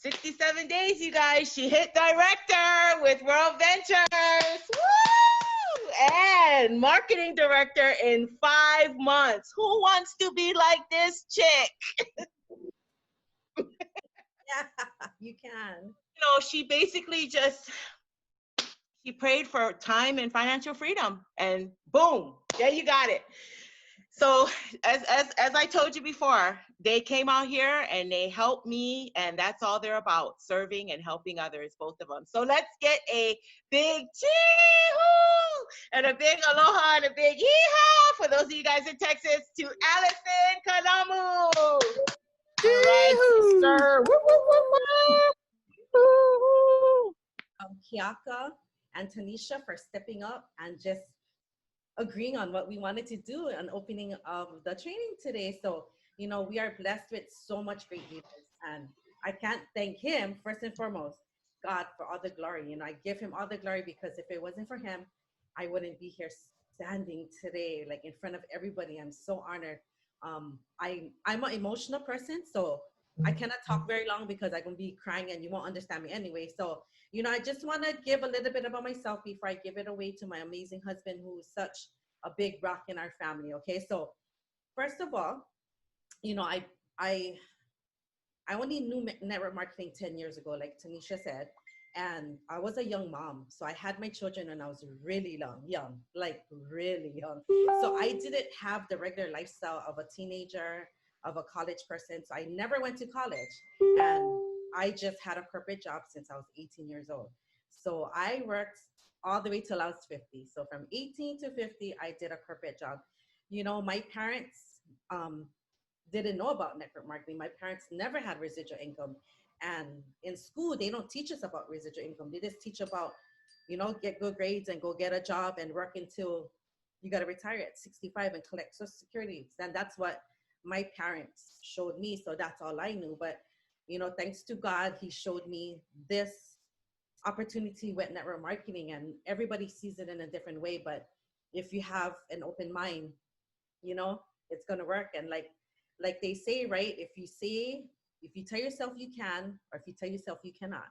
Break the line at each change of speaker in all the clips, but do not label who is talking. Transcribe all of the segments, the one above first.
67 days, you guys. She hit director with World Ventures. Woo! And marketing director in 5 months. Who wants to be like this chick?
Yeah, you can.
You know, she basically just, she prayed for time and financial freedom, and boom, there you got it. So as I told you before, they came out here and they helped me, and that's all they're about, serving and helping others, both of them. So let's get a big chee-hoo and a big aloha and a big yee-haw for those of you guys in Texas to Allison Kanamu. All right, sister. Woo, woo, woo, woo.
Kiaka and Tanisha for stepping up and just agreeing on what we wanted to do and opening of the training today. So, you know, we are blessed with so much great leaders. And I can't thank him, first and foremost, God, for all the glory. You know, I give him all the glory because if it wasn't for him, I wouldn't be here standing today, like in front of everybody. I'm so honored. I'm an emotional person, so I cannot talk very long because I'm gonna be crying and you won't understand me anyway. So, you know, I just want to give a little bit about myself before I give it away to my amazing husband, who is such a big rock in our family. Okay, so first of all, you know, I only knew network marketing 10 years ago, like Tanisha said, and I was a young mom. So I had my children when I was really young, like really young. So I didn't have the regular lifestyle of a teenager, of a college person. So I never went to college. And I just had a corporate job since I was 18 years old. So I worked all the way till I was 50. So from 18 to 50, I did a corporate job. You know, my parents didn't know about network marketing. My parents never had residual income. And in school, they don't teach us about residual income. They just teach about, you know, get good grades and go get a job and work until you got to retire at 65 and collect Social Security. And that's what my parents showed me. So that's all I knew. But, you know, thanks to God, he showed me this opportunity with network marketing, and everybody sees it in a different way. But if you have an open mind, you know, it's going to work. And like they say, right? If you tell yourself you can, or if you tell yourself you cannot,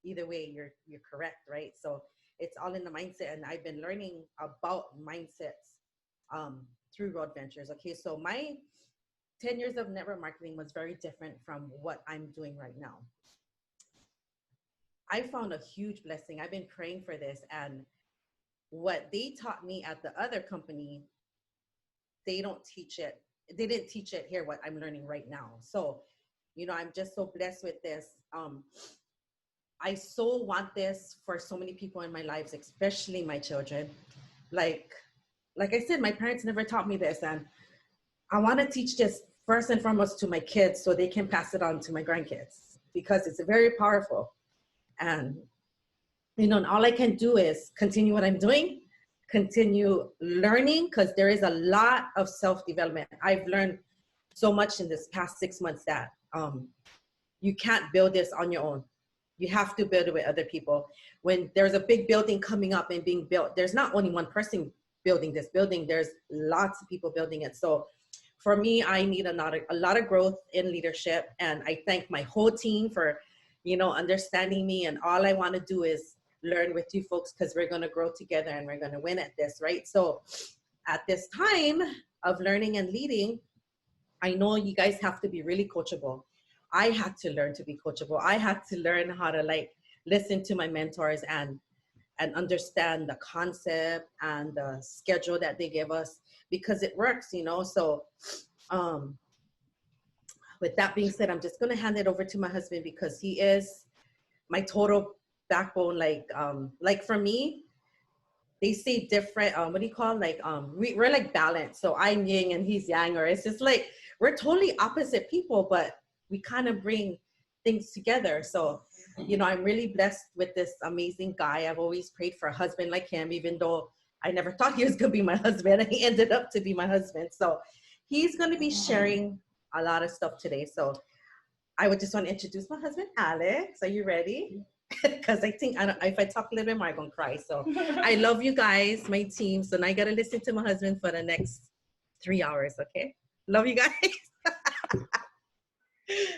either way, you're correct, right? So it's all in the mindset. And I've been learning about mindsets through Road Ventures. Okay, so my 10 years of network marketing was very different from what I'm doing right now. I found a huge blessing. I've been praying for this, and what they taught me at the other company, they don't teach it. They didn't teach it here, what I'm learning right now. So, you know, I'm just so blessed with this. I so want this for so many people in my lives, especially my children. Like I said, my parents never taught me this, and I want to teach this first and foremost to my kids so they can pass it on to my grandkids, because it's very powerful. And, you know, and all I can do is continue what I'm doing, continue learning, because there is a lot of self-development. I've learned so much in this past 6 months that you can't build this on your own. You have to build it with other people. When there's a big building coming up and being built, there's not only one person building this building, there's lots of people building it. So for me, I need a lot of growth in leadership. And I thank my whole team for, you know, understanding me. And all I want to do is learn with you folks, because we're going to grow together and we're going to win at this, right? So at this time of learning and leading, I know you guys have to be really coachable. I had to learn to be coachable. I had to learn how to like listen to my mentors and understand the concept and the schedule that they give us, because it works, you know? So with that being said, I'm just going to hand it over to my husband, because he is my total backbone. Like for me, they say different, what do you call, like, we're like balanced. So I'm yin and he's yang, or it's just like, we're totally opposite people, but we kind of bring things together. So, you know, I'm really blessed with this amazing guy. I've always prayed for a husband like him, even though I never thought he was going to be my husband, and he ended up to be my husband. So he's going to be sharing a lot of stuff today. So I would just want to introduce my husband, Alex. Are you ready? Because I think if I talk a little bit more, I'm going to cry. So I love you guys, my team. So now I got to listen to my husband for the next 3 hours, okay? Love you guys.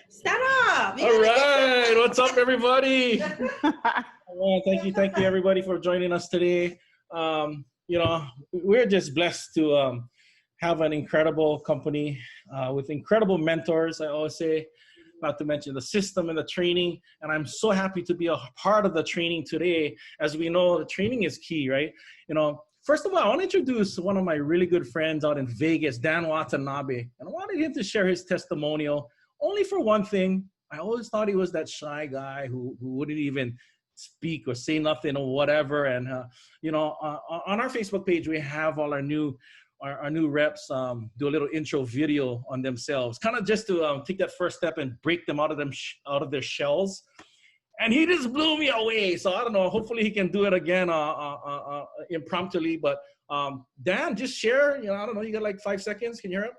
Stand up.
All
what's up, everybody? Well, thank you, everybody, for joining us today. You know, we're just blessed to have an incredible company with incredible mentors. I always say, not to mention the system and the training. And I'm so happy to be a part of the training today. As we know, the training is key, right? You know, first of all, I want to introduce one of my really good friends out in Vegas, Dan Watanabe. And I wanted him to share his testimonial only for one thing. I always thought he was that shy guy who wouldn't even speak or say nothing or whatever. And, you know, on our Facebook page, we have all our new reps do a little intro video on themselves, kind of just to take that first step and break them out of their shells. And he just blew me away. So I don't know, hopefully he can do it again impromptu. But Dan, just share, you know, I don't know, you got like 5 seconds. Can you hear him?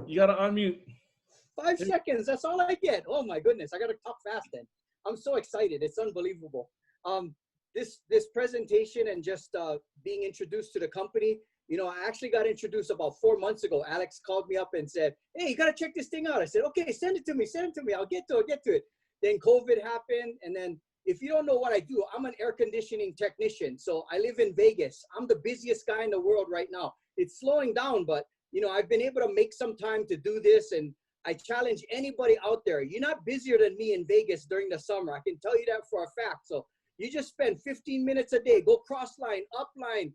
You got to unmute.
5 seconds, that's all I get. Oh my goodness, I gotta talk fast then. I'm so excited, it's unbelievable. This presentation and just being introduced to the company, you know, I actually got introduced about 4 months ago. Alex called me up and said, hey, you gotta check this thing out. I said, okay, send it to me, I'll get to it. Then COVID happened, and then if you don't know what I do, I'm an air conditioning technician. So I live in Vegas. I'm the busiest guy in the world right now. It's slowing down, but you know, I've been able to make some time to do this, and I challenge anybody out there. You're not busier than me in Vegas during the summer. I can tell you that for a fact. So you just spend 15 minutes a day, go cross line, up line,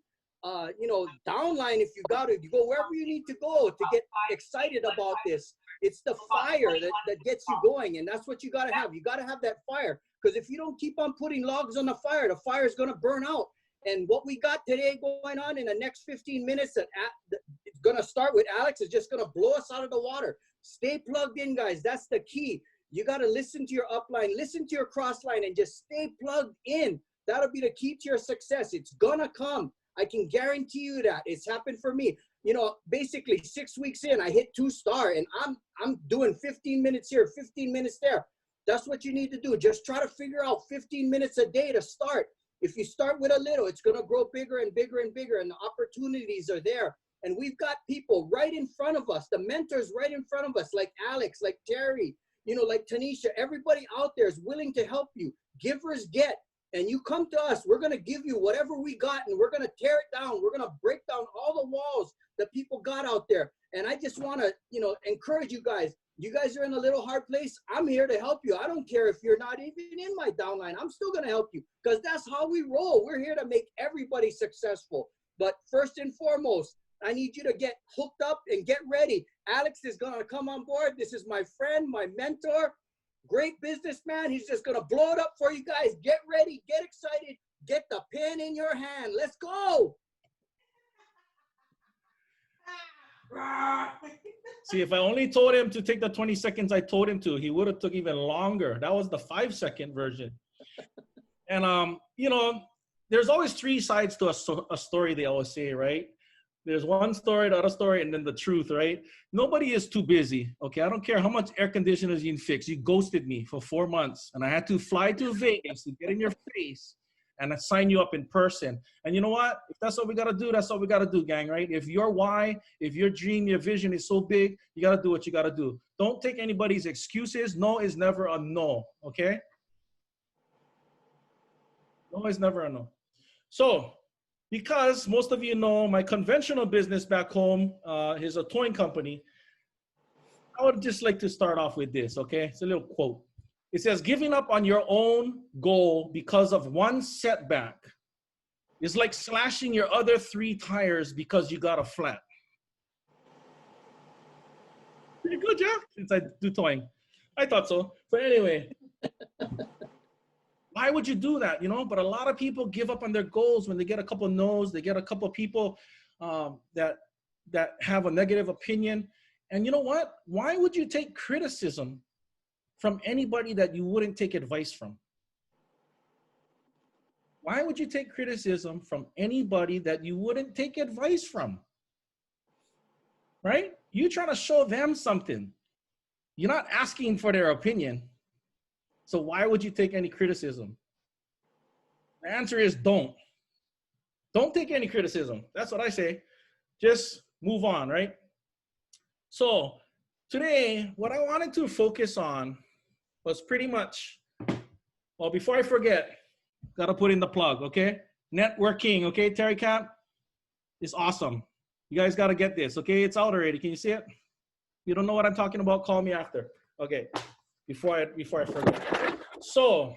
you know, down line if you got to. You go wherever you need to go to get excited about this. It's the fire that gets you going, and that's what you got to have. You got to have that fire, because if you don't keep on putting logs on the fire is going to burn out. And what we got today going on in the next 15 minutes that it's going to start with Alex is just going to blow us out of the water. Stay plugged in, guys. That's the key. You got to listen to your upline, listen to your cross line, and just stay plugged in. That'll be the key to your success. It's going to come. I can guarantee you that. It's happened for me. You know, basically 6 weeks in, I hit 2-star, and I'm doing 15 minutes here, 15 minutes there. That's what you need to do. Just try to figure out 15 minutes a day to start. If you start with a little, it's going to grow bigger and bigger and bigger, and the opportunities are there. And we've got people right in front of us, the mentors right in front of us, like Alex, like Terry, you know, like Tanisha. Everybody out there is willing to help you. Givers get. And you come to us, we're going to give you whatever we got, and we're going to tear it down. We're going to break down all the walls that people got out there. And I just want to, you know, encourage you guys. You guys are in a little hard place. I'm here to help you. I don't care if you're not even in my downline. I'm still going to help you, because that's how we roll. We're here to make everybody successful. But first and foremost, I need you to get hooked up and get ready. Alex is going to come on board. This is my friend, my mentor, great businessman. He's just going to blow it up for you guys. Get ready, get excited, get the pen in your hand. Let's go.
See, if I only told him to take the 20 seconds I told him to, he would have took even longer. That was the 5-second version. And, you know, there's always 3 sides to a story, they always say, right? There's one story, the other story, and then the truth, right? Nobody is too busy, okay? I don't care how much air conditioners you can fix. You ghosted me for 4 months, and I had to fly to Vegas to get in your face and sign you up in person. And you know what? If that's what we got to do, that's what we got to do, gang, right? If your why, if your dream, your vision is so big, you got to do what you got to do. Don't take anybody's excuses. No is never a no, okay? No is never a no. So, because most of you know my conventional business back home is a towing company, I would just like to start off with this, okay? It's a little quote. It says, giving up on your own goal because of one setback is like slashing your other 3 tires because you got a flat. Pretty good, yeah? Since I do towing. I thought so. But anyway, why would you do that, you know? But a lot of people give up on their goals when they get a couple no's, they get a couple people that have a negative opinion. And you know what? Why would you take criticism from anybody that you wouldn't take advice from? Why would you take criticism from anybody that you wouldn't take advice from? Right? You're trying to show them something. You're not asking for their opinion. So why would you take any criticism? The answer is don't. Don't take any criticism. That's what I say. Just move on, right? So today, what I wanted to focus on was pretty much, well, before I forget, gotta put in the plug, okay? Networking, okay, Terry Cap is awesome. You guys gotta get this, okay? It's out already. Can you see it? You don't know what I'm talking about? Call me after. Okay, before I forget. So,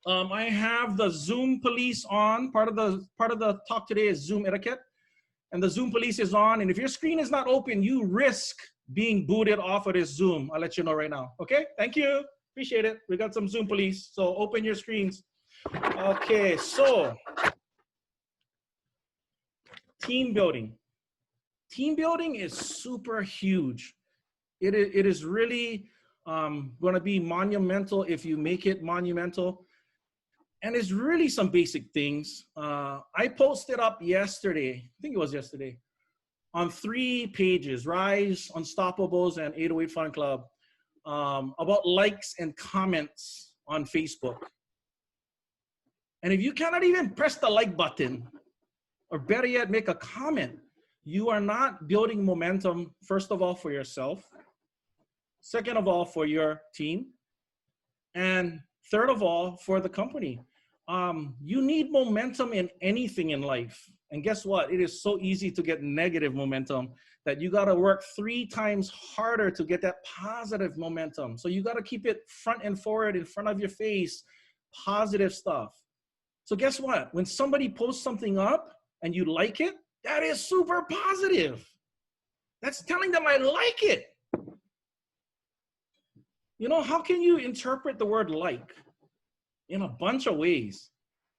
I have the Zoom police on. Part of the talk today is Zoom etiquette, and the Zoom police is on. And if your screen is not open, you risk being booted off of this Zoom. I'll let you know right now. Okay, thank you. Appreciate it. We got some Zoom police, so open your screens. Okay, so team building. Team building is super huge. It is really going to be monumental if you make it monumental. And it's really some basic things. I posted up yesterday, I think it was yesterday, on 3 pages, Rise, Unstoppables, and 808 Fun Club, about likes and comments on Facebook. And if you cannot even press the like button, or better yet, make a comment, you are not building momentum, first of all, for yourself, second of all, for your team, and third of all, for the company. You need momentum in anything in life. And guess what? It is so easy to get negative momentum that you got to work 3 times harder to get that positive momentum. So you got to keep it front and forward in front of your face, positive stuff. So guess what? When somebody posts something up and you like it, that is super positive. That's telling them I like it. You know, how can you interpret the word like? In a bunch of ways,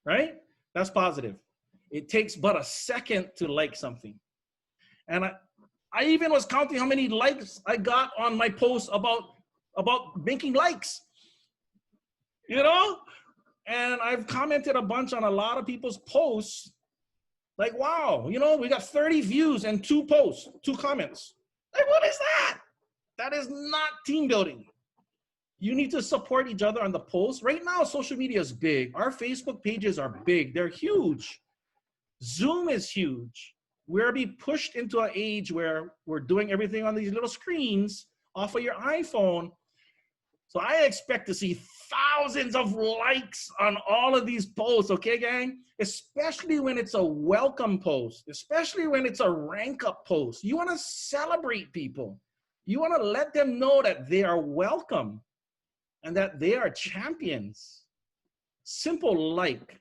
right? That's positive. It takes but a second to like something. And I even was counting how many likes I got on my post about making likes, you know? And I've commented a bunch on a lot of people's posts. Like, wow, you know, we got 30 views and 2 posts, 2 comments. Like, what is that? That is not team building. You need to support each other on the posts. Right now, social media is big. Our Facebook pages are big. They're huge. Zoom is huge. We're being pushed into an age where we're doing everything on these little screens off of your iPhone. So I expect to see thousands of likes on all of these posts, okay, gang? Especially when it's a welcome post, especially when it's a rank up post. You want to celebrate people. You want to let them know that they are welcome and that they are champions. Simple like.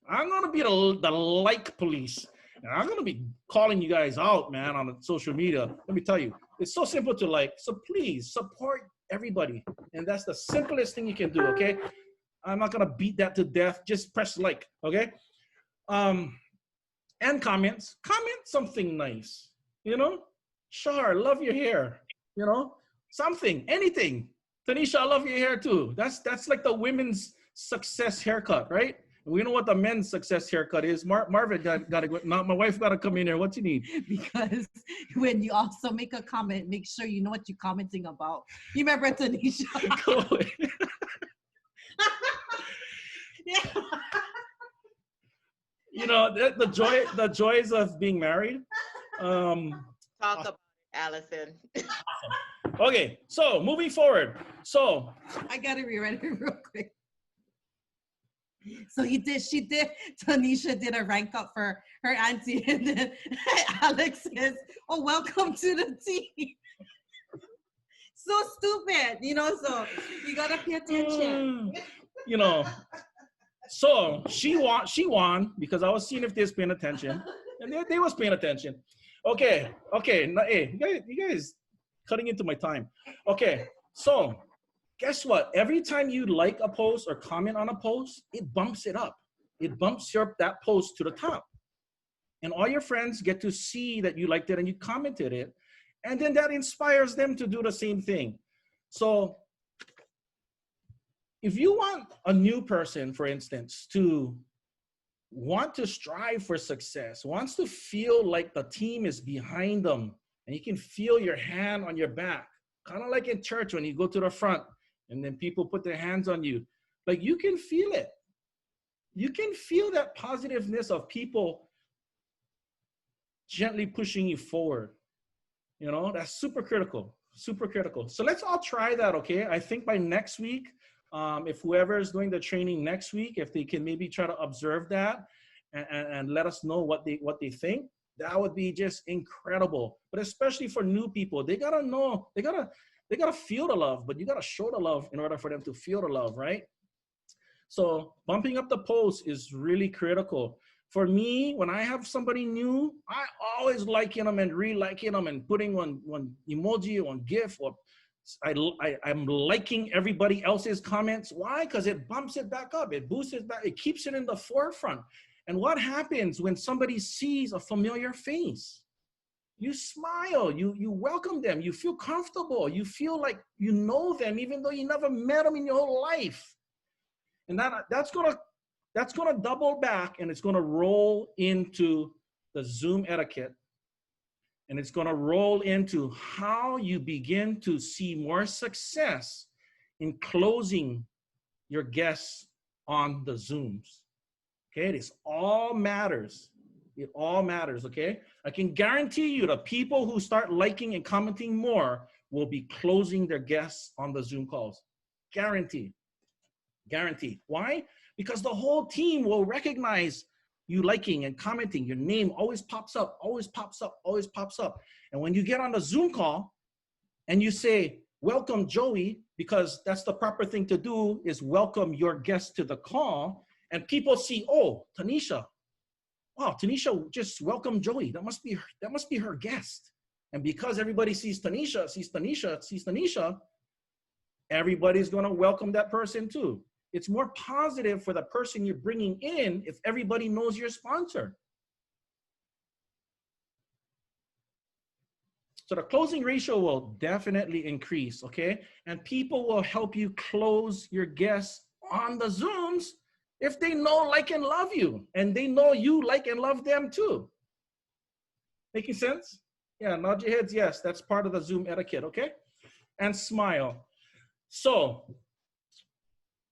I'm going to be the like police. And I'm going to be calling you guys out, man, on social media. Let me tell you, it's so simple to like. So please support everybody. And that's the simplest thing you can do, okay? I'm not going to beat that to death. Just press like, okay? And comments. Comment something nice, you know? Sure, love your hair, you know? Something, anything. Tanisha, I love your hair too. That's like the women's success haircut, right? We know what the men's success haircut is. Marvin got to go. Now my wife got to come in here. What you need?
Because when you also make a comment, make sure you know what you're commenting about. You remember Tanisha?
Yeah. You know the joys of being married.
Talk about it, Allison.
Okay, so moving forward. So
I gotta rewrite it real quick. So Tanisha did a rank up for her auntie, and then Alex says, "Oh, welcome to the team." So stupid, you know, so you gotta pay attention.
You know, so she won because I was seeing if they're paying attention, and they was paying attention. Okay, now, hey, you guys cutting into my time. Okay, so guess what? Every time you like a post or comment on a post, it bumps it up. It bumps that post to the top. And all your friends get to see that you liked it and you commented it. And then that inspires them to do the same thing. So if you want a new person, for instance, to want to strive for success, wants to feel like the team is behind them, and you can feel your hand on your back, kind of like in church when you go to the front, and then people put their hands on you. Like, you can feel it. You can feel that positiveness of people gently pushing you forward. You know, that's super critical. super critical. So let's all try that, okay? I think by next week, if whoever is doing the training next week, if they can maybe try to observe that and let us know what they think, that would be just incredible. But especially for new people, they gotta know, they gotta feel the love, but you gotta show the love in order for them to feel the love, right? So bumping up the post is really critical. For me, when I have somebody new, I always liking them and re-liking them and putting one emoji, one GIF, or I'm liking everybody else's comments. Why? Because it bumps it back up. It boosts it back. It keeps it in the forefront. And what happens when somebody sees a familiar face? You smile, you welcome them, you feel comfortable, you feel like you know them, even though you never met them in your whole life. And that's gonna double back, and it's gonna roll into the Zoom etiquette. And it's gonna roll into how you begin to see more success in closing your guests on the Zooms. Okay, this all matters. It all matters, okay? I can guarantee you the people who start liking and commenting more will be closing their guests on the Zoom calls. Guaranteed. Guaranteed. Why? Because the whole team will recognize you liking and commenting. Your name always pops up, always pops up, always pops up. And when you get on the Zoom call and you say, welcome Joey, because that's the proper thing to do, is welcome your guest to the call. And people see, oh, Tanisha. Wow, Tanisha just welcomed Joey. That must be her guest. And because everybody sees Tanisha, everybody's gonna welcome that person too. It's more positive for the person you're bringing in if everybody knows your sponsor. So the closing ratio will definitely increase, okay? And people will help you close your guests on the Zooms if they know, like, and love you, and they know you like and love them too. Making sense? Yeah, nod your heads, yes, that's part of the Zoom etiquette, okay? And smile. So,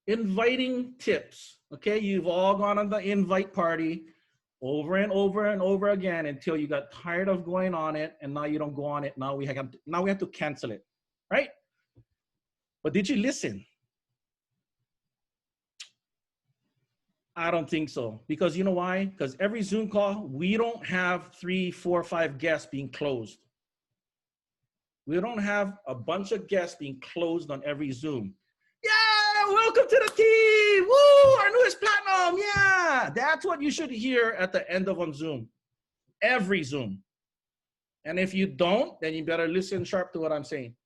inviting tips, okay? You've all gone on the invite party over and over and over again until you got tired of going on it, and now you don't go on it. Now we have to cancel it, right? But did you listen? I don't think so. Because you know why? Because every Zoom call, we don't have 3, 4, 5 guests being closed. We don't have a bunch of guests being closed on every Zoom. Yeah, welcome to the team. Woo, our newest platinum. Yeah, that's what you should hear at the end of a Zoom. Every Zoom. And if you don't, then you better listen sharp to what I'm saying.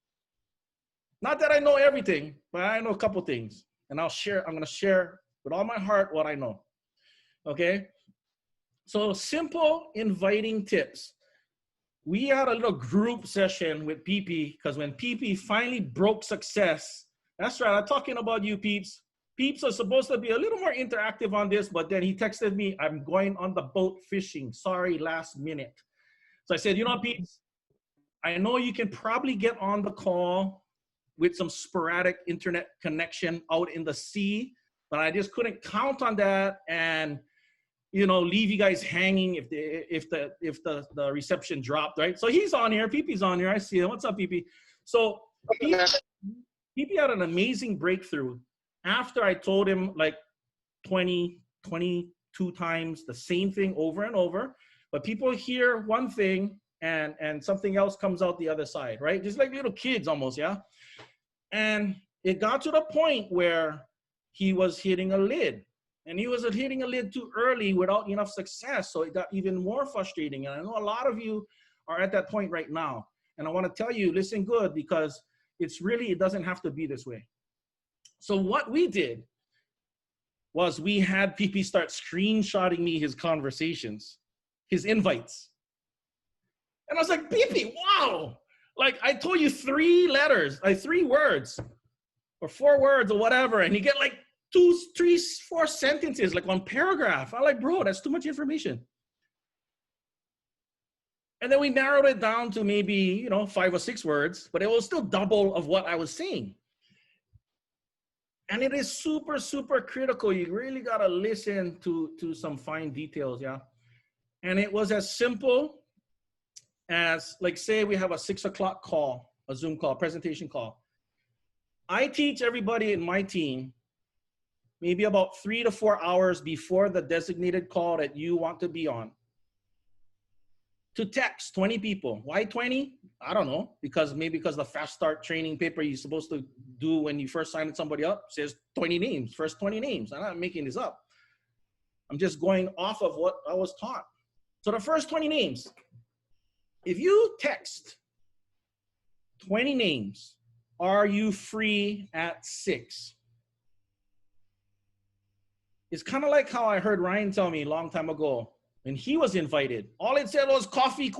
Not that I know everything, but I know a couple things. And I'm going to share with all my heart what I know. Okay? So simple inviting tips. We had a little group session with PP because when PP finally broke success, that's right, I'm talking about you peeps. Peeps are supposed to be a little more interactive on this, but then he texted me, I'm going on the boat fishing. Sorry, last minute. So I said, you know, peeps, I know you can probably get on the call with some sporadic internet connection out in the sea, but I just couldn't count on that and, you know, leave you guys hanging if the reception dropped, right? So he's on here, PP's on here. I see him. What's up, PP? So PP had an amazing breakthrough after I told him like 22 times the same thing over and over. But people hear one thing and something else comes out the other side, right? Just like little kids almost, yeah? And it got to the point where he was hitting a lid. And he was hitting a lid too early without enough success. So it got even more frustrating. And I know a lot of you are at that point right now. And I want to tell you, listen good, because it doesn't have to be this way. So what we did was we had PP start screenshotting me his conversations, his invites. And I was like, PP, wow. Like I told you 3 letters, like 3 words or 4 words or whatever. And you get like 2, 3, 4 sentences, like 1 paragraph. I'm like, bro, that's too much information. And then we narrowed it down to maybe, 5 or 6 words, but it was still double of what I was saying. And it is super, super critical. You really got to listen to some fine details, yeah? And it was as simple as, like, say we have a 6 o'clock call, a Zoom call, presentation call. I teach everybody in my team maybe about 3 to 4 hours before the designated call that you want to be on to text 20 people. Why 20? I don't know, because the fast start training paper you're supposed to do when you first sign somebody up says 20 names, first 20 names. I'm not making this up. I'm just going off of what I was taught. So the first 20 names, if you text 20 names, are you free at 6? It's kind of like how I heard Ryan tell me a long time ago when he was invited. All it said was coffee ?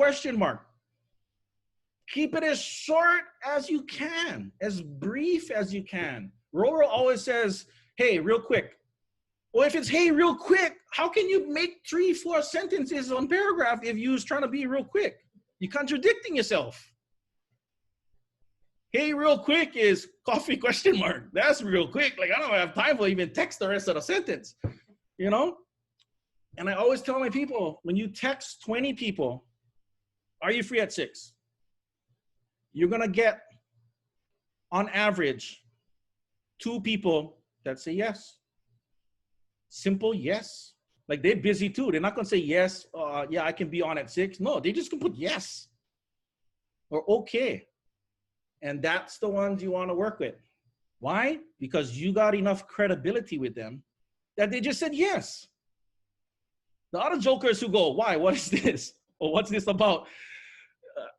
Keep it as short as you can, as brief as you can. Roro always says, hey, real quick. Well, if it's hey, real quick, how can you make 3-4 sentences on paragraph if you was trying to be real quick? You're contradicting yourself. Hey, real quick is coffee ? That's real quick. Like, I don't have time for even text the rest of the sentence, you know? And I always tell my people, when you text 20 people, are you free at 6? You're going to get, on average, 2 people that say yes. Simple yes. Like, they're busy too. They're not going to say yes, yeah, I can be on at 6. No, they just going to put yes or okay. And that's the ones you want to work with. Why? Because you got enough credibility with them that they just said yes. The other jokers who go, why? What is this? Or what's this about?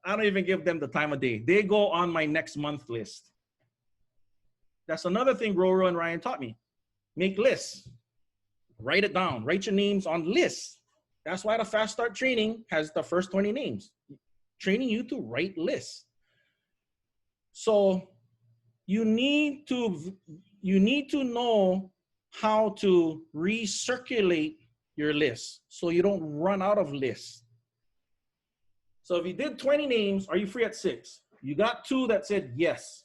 I don't even give them the time of day. They go on my next month list. That's another thing Roro and Ryan taught me. Make lists. Write it down. Write your names on lists. That's why the Fast Start training has the first 20 names. Training you to write lists. So you need to know how to recirculate your list so you don't run out of lists. So if you did 20 names, are you free at 6? You got 2 that said yes.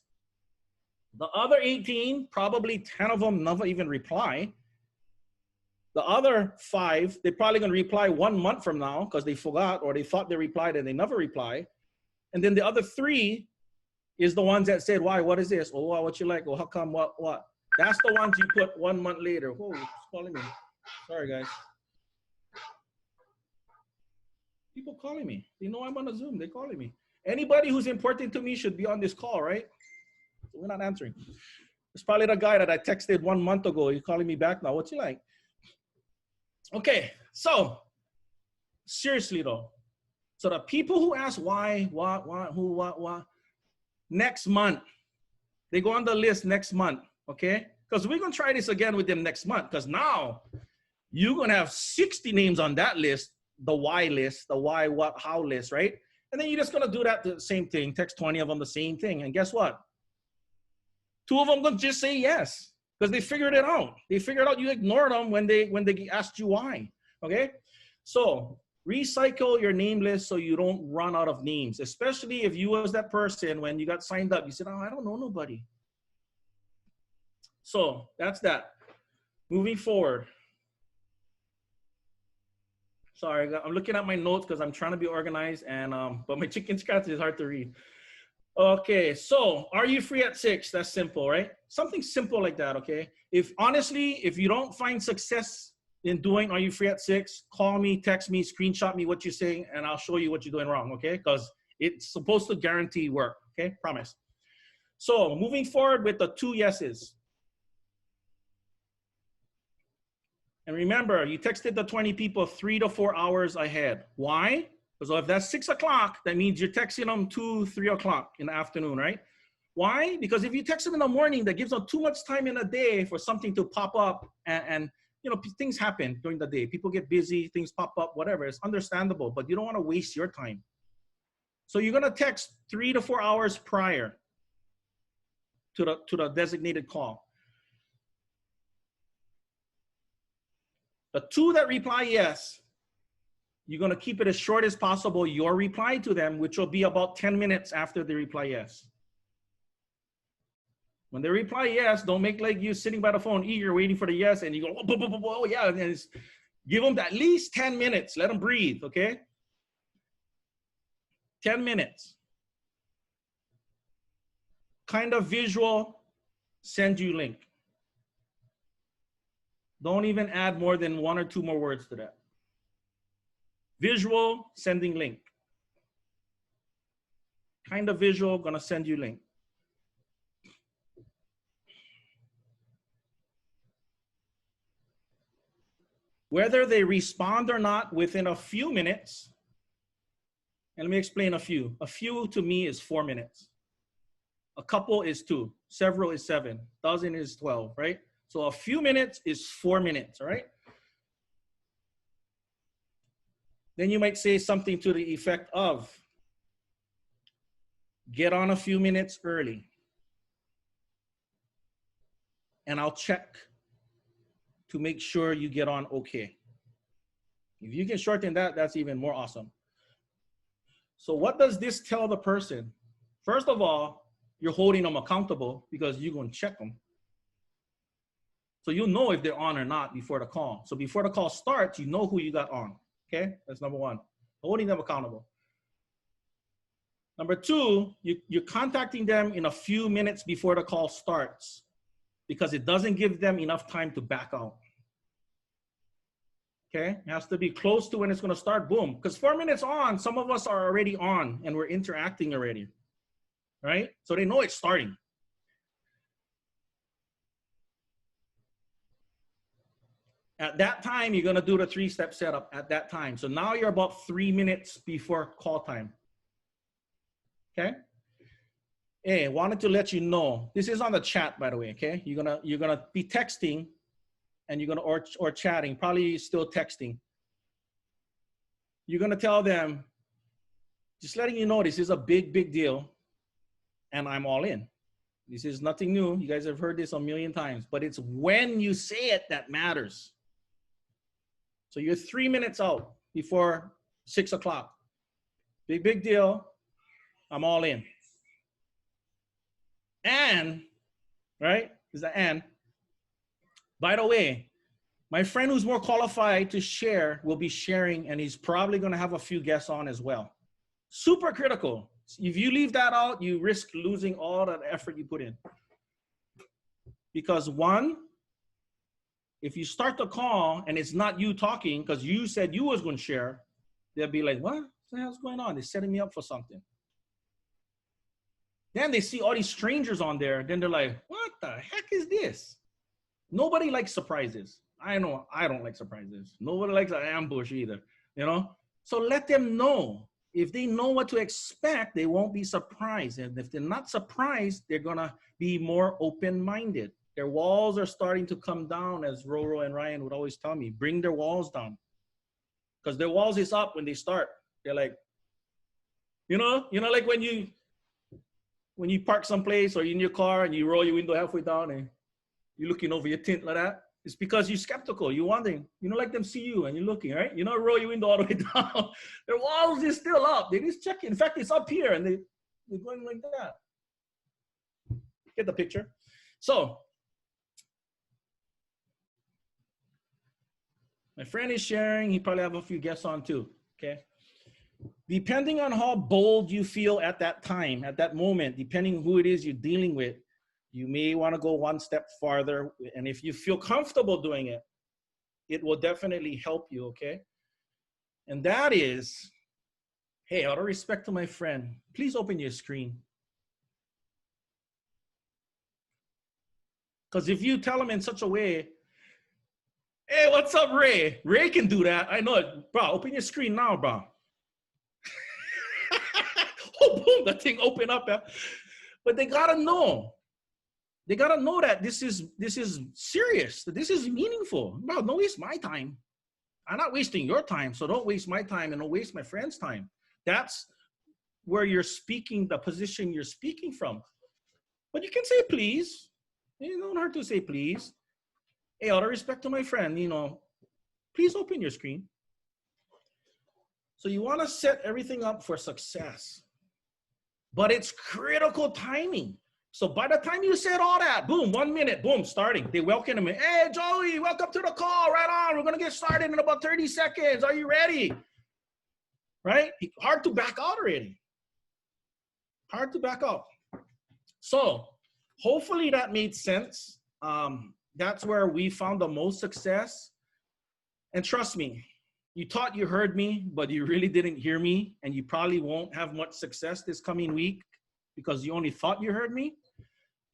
The other 18, probably 10 of them never even reply. The other 5, they're probably going to reply 1 month from now because they forgot or they thought they replied and they never reply. And then the other 3 is the ones that said, why, what is this? Oh, what you like? Oh, how come, what? That's the ones you put 1 month later. Whoa, it's calling me. Sorry, guys. People calling me. They know I'm on a Zoom. They're calling me. Anybody who's important to me should be on this call, right? So we're not answering. It's probably the guy that I texted 1 month ago. He's calling me back now. What you like? Okay, so seriously though. So the people who ask why, what, who, what, next month, they go on the list next month, okay? Because we're going to try this again with them next month because now you're going to have 60 names on that list, the why list, the why, what, how list, right? And then you're just going to do that the same thing, text 20 of them the same thing. And guess what? 2 of them going to just say yes because they figured it out. They figured out you ignored them when they asked you why, okay? So recycle your name list so you don't run out of names, especially if you was that person when you got signed up. You said, oh, I don't know nobody. So that's that. Moving forward. Sorry, I'm looking at my notes because I'm trying to be organized, and but my chicken scratch is hard to read. Okay, so are you free at 6? That's simple, right? Something simple like that, okay? If you don't find success in doing are you free at 6, call me, text me, screenshot me what you're saying, and I'll show you what you're doing wrong, okay? Because it's supposed to guarantee work, okay? Promise. So moving forward with the 2 yeses. And remember, you texted the 20 people 3 to 4 hours ahead. Why? Because if that's 6 o'clock, that means you're texting them 2, 3 o'clock in the afternoon, right? Why? Because if you text them in the morning, that gives them too much time in the day for something to pop up and you know, things happen during the day. People get busy, things pop up, whatever. It's understandable, but you don't want to waste your time. So you're going to text 3 to 4 hours prior to the designated call. The 2 that reply yes, you're going to keep it as short as possible, your reply to them, which will be about 10 minutes after they reply yes. When they reply yes, don't make like you sitting by the phone eager waiting for the yes and you go, oh yeah, and give them at least 10 minutes. Let them breathe, okay? 10 minutes. kind of visual, send you link. Don't even add more than 1 or 2 more words to that. Visual, sending link. Kind of visual, gonna send you link. Whether they respond or not within a few minutes, and let me explain a few. A few to me is 4 minutes. A couple is 2. Several is 7. Dozen is 12, right? So a few minutes is 4 minutes, all right? Then you might say something to the effect of, get on a few minutes early, and I'll check to make sure you get on okay. If you can shorten that, that's even more awesome. So what does this tell the person? First of all, you're holding them accountable because you're going to check them. So you'll know if they're on or not before the call. So before the call starts, you know who you got on. Okay, that's number one. Holding them accountable. Number two, you're contacting them in a few minutes before the call starts because it doesn't give them enough time to back out. Okay, it has to be close to when it's going to start, boom. Because 4 minutes on, some of us are already on and we're interacting already, right? So they know it's starting. At that time, you're going to do the 3-step setup at that time. So now you're about 3 minutes before call time. Okay. Hey, wanted to let you know, this is on the chat, by the way. Okay. You're gonna be texting and you're gonna, or chatting, probably still texting. You're gonna tell them, just letting you know, this is a big, big deal. And I'm all in. This is nothing new. You guys have heard this a million times, but it's when you say it that matters. So you're 3 minutes out before 6 o'clock. Big, big deal. I'm all in. And, right? Is that and? By the way, my friend who's more qualified to share will be sharing, and he's probably going to have a few guests on as well. Super critical. If you leave that out, you risk losing all that effort you put in. Because one, if you start the call and it's not you talking because you said you was going to share, they'll be like, what the hell's going on? They're setting me up for something. Then they see all these strangers on there. Then they're like, what the heck is this? Nobody likes surprises. I know I don't like surprises. Nobody likes an ambush either, you know? So let them know. If they know what to expect, they won't be surprised. And if they're not surprised, they're going to be more open-minded. Their walls are starting to come down, as Roro and Ryan would always tell me. Bring their walls down. Because their walls is up when they start. They're like, you know, like when you park someplace or in your car and you roll your window halfway down and you're looking over your tint like that, it's because you're skeptical. You're wondering, you don't like them see you and you're looking, right? You know, roll your window all the way down. Their walls is still up. They just check it. In fact, it's up here and they're going like that. Get the picture. So, my friend is sharing. He probably have a few guests on too, okay? Depending on how bold you feel at that time, at that moment, depending who it is you're dealing with, you may want to go one step farther. And if you feel comfortable doing it, it will definitely help you, okay? And that is, hey, out of respect to my friend, please open your screen. Because if you tell them in such a way, hey, what's up, Ray? Ray can do that. I know it. Bro, open your screen now, bro. Oh, boom, that thing opened up. But they gotta know. They gotta know that this is serious, that this is meaningful. Bro, don't waste my time. I'm not wasting your time, so don't waste my time and don't waste my friend's time. That's where you're speaking, the position you're speaking from. But you can say please. You don't hurt to say please. Hey, out of respect to my friend, you know, please open your screen. So you want to set everything up for success. But it's critical timing. So by the time you said all that, boom, 1 minute, boom, starting. They welcome him. Hey, Joey, welcome to the call. Right on. We're going to get started in about 30 seconds. Are you ready? Right? Hard to back out already. Hard to back out. So hopefully that made sense. That's where we found the most success. And trust me, you thought you heard me, but you really didn't hear me. And you probably won't have much success this coming week because you only thought you heard me.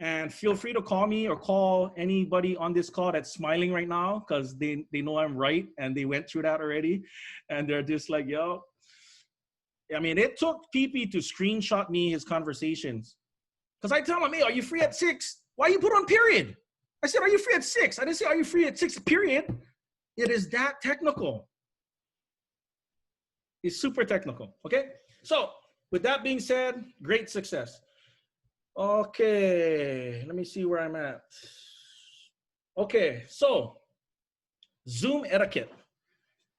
And feel free to call me or call anybody on this call that's smiling right now because they know I'm right and they went through that already. And they're just like, yo. I mean, it took PP to screenshot me his conversations. Because I tell him, hey, are you free at 6? Why you put on period? I said, are you free at 6? I didn't say, are you free at 6, period. It is that technical. It's super technical, okay? So with that being said, great success. Okay, let me see where I'm at. Okay, so Zoom etiquette.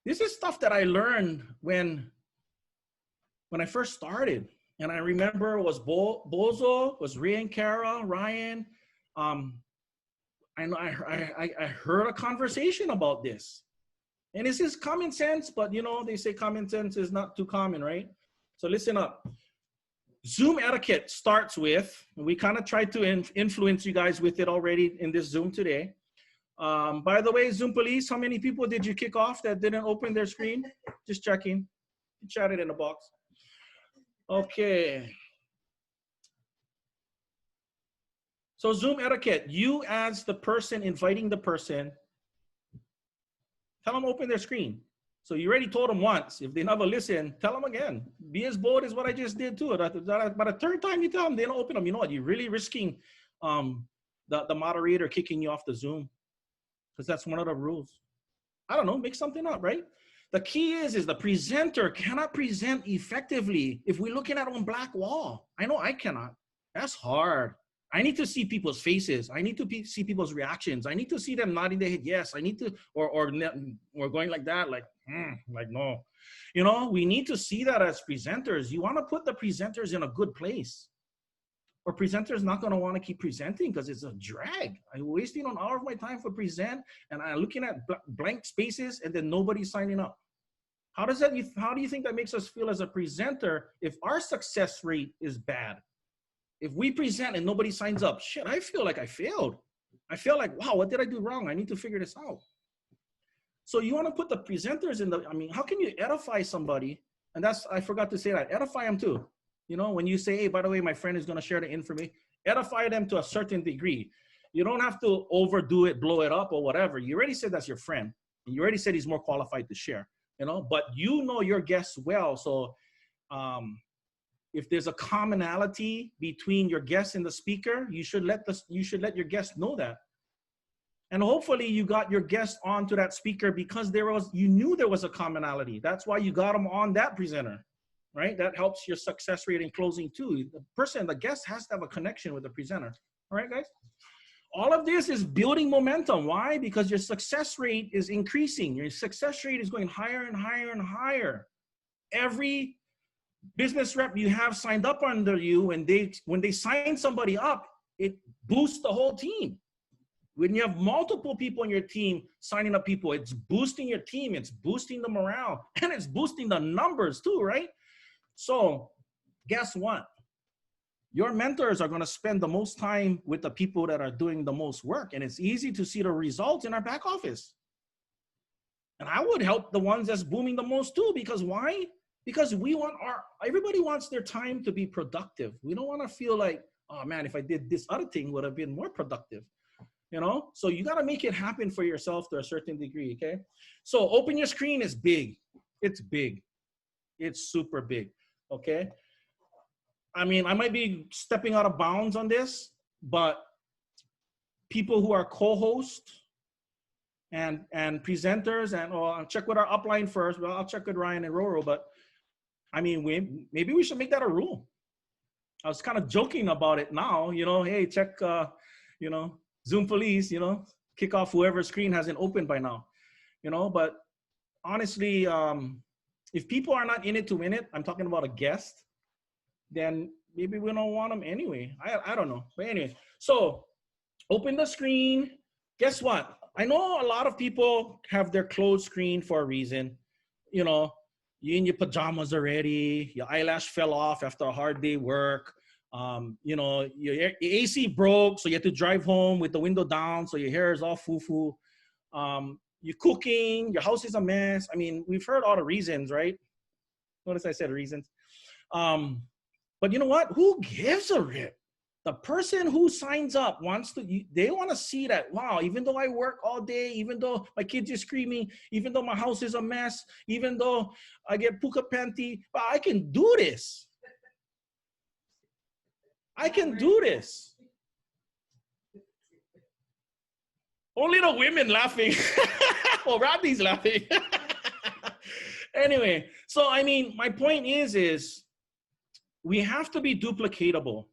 This is stuff that I learned when I first started. And I remember it was Bozo, was Ray and Kara, Ryan. I know I heard a conversation about this. And this is common sense, but you know, they say common sense is not too common, right? So listen up. Zoom etiquette starts with, we kind of tried to influence you guys with it already in this Zoom today. By the way, Zoom police, how many people did you kick off that didn't open their screen? Just checking. Chat it in the box. Okay. So Zoom etiquette, you as the person inviting the person, tell them open their screen. So you already told them once. If they never listen, tell them again. Be as bold as what I just did too. By the third time you tell them, they don't open them. You know what? You're really risking the moderator kicking you off the Zoom because that's one of the rules. I don't know, make something up, right? The key is the presenter cannot present effectively if we're looking at on black wall. I know I cannot. That's hard. I need to see people's faces. I need to see people's reactions. I need to see them nodding their head, yes. I need to, or going like that, like no. You know, we need to see that as presenters. You want to put the presenters in a good place. Or presenters not going to want to keep presenting because it's a drag. I'm wasting an hour of my time for present, and I'm looking at blank spaces, and then nobody's signing up. How do you think that makes us feel as a presenter if our success rate is bad? If we present and nobody signs up, shit, I feel like I failed. I feel like, wow, what did I do wrong? I need to figure this out. So you want to put the presenters in the, I mean, how can you edify somebody? And that's, I forgot to say that, edify them too. You know, when you say, hey, by the way, my friend is going to share the information, edify them to a certain degree. You don't have to overdo it, blow it up or whatever. You already said that's your friend. And you already said he's more qualified to share, you know, but you know your guests well. So if there's a commonality between your guest and the speaker, you should let your guest know that. And hopefully you got your guest onto that speaker because you knew there was a commonality. That's why you got them on that presenter, right? That helps your success rate in closing too. The guest has to have a connection with the presenter. All right, guys? All of this is building momentum. Why? Because your success rate is increasing. Your success rate is going higher and higher and higher. Every business rep you have signed up under you, when they sign somebody up, it boosts the whole team. When you have multiple people on your team signing up people, it's boosting your team, it's boosting the morale, and it's boosting the numbers too, right? So guess what? Your mentors are going to spend the most time with the people that are doing the most work, and it's easy to see the results in our back office. And I would help the ones that's booming the most too, because why? Because everybody wants their time to be productive. We don't want to feel like, oh man, if I did this other thing, would have been more productive. You know, so you got to make it happen for yourself to a certain degree. Okay. So open your screen is big. It's big. It's super big. Okay. I mean, I might be stepping out of bounds on this, but people who are co-hosts and presenters, and I'll check with our upline first. Well, I'll check with Ryan and Roro, but I mean, maybe we should make that a rule. I was kind of joking about it now, you know, hey, check, you know, Zoom police, you know, kick off whoever's screen hasn't opened by now, you know, but honestly, if people are not in it to win it, I'm talking about a guest, then maybe we don't want them anyway. I don't know. But anyway, so open the screen. Guess what? I know a lot of people have their closed screen for a reason. You know, you're in your pajamas already, your eyelash fell off after a hard day work, You know, your AC broke, so you have to drive home with the window down, so your hair is all foo-foo. You're cooking, your house is a mess. I mean, we've heard all the reasons, right? Notice I said reasons. But you know what? Who gives a rip? The person who signs up wants to, they want to see that, wow, even though I work all day, even though my kids are screaming, even though my house is a mess, even though I get puka panty, but I can do this. I can do this. Only the women laughing. Well, Rodney's laughing. Anyway, so I mean, my point is we have to be duplicatable.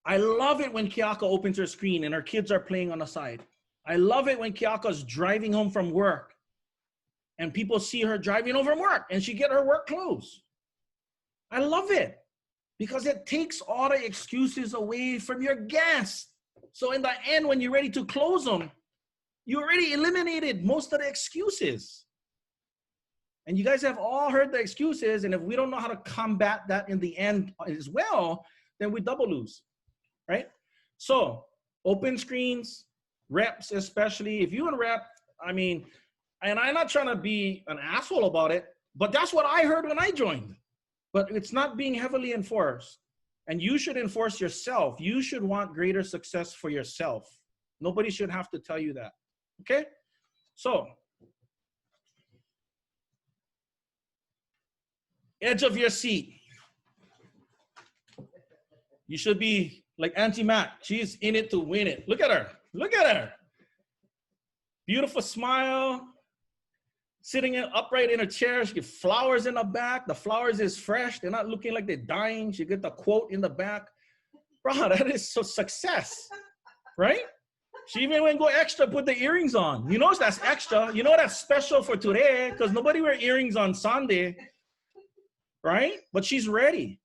I love it when Kiaka opens her screen and her kids are playing on the side. I love it when Kiaka's driving home from work and people see her driving home from work and she get her work clothes. I love it because it takes all the excuses away from your guests. So in the end, when you're ready to close them, you already eliminated most of the excuses. And you guys have all heard the excuses. And if we don't know how to combat that in the end as well, then we double lose. Right? So open screens, reps, especially if you and rep, I mean, and I'm not trying to be an asshole about it, but that's what I heard when I joined. But it's not being heavily enforced. And you should enforce yourself. You should want greater success for yourself. Nobody should have to tell you that. Okay? So, edge of your seat. You should be like Auntie Mac. She's in it to win it. Look at her. Look at her. Beautiful smile. Sitting upright in her chair. She get flowers in the back. The flowers is fresh. They're not looking like they're dying. She get the quote in the back. Bro, that is so success. Right? She even went go extra, put the earrings on. You know that's extra. You know that's special for today because nobody wear earrings on Sunday. Right? But she's ready.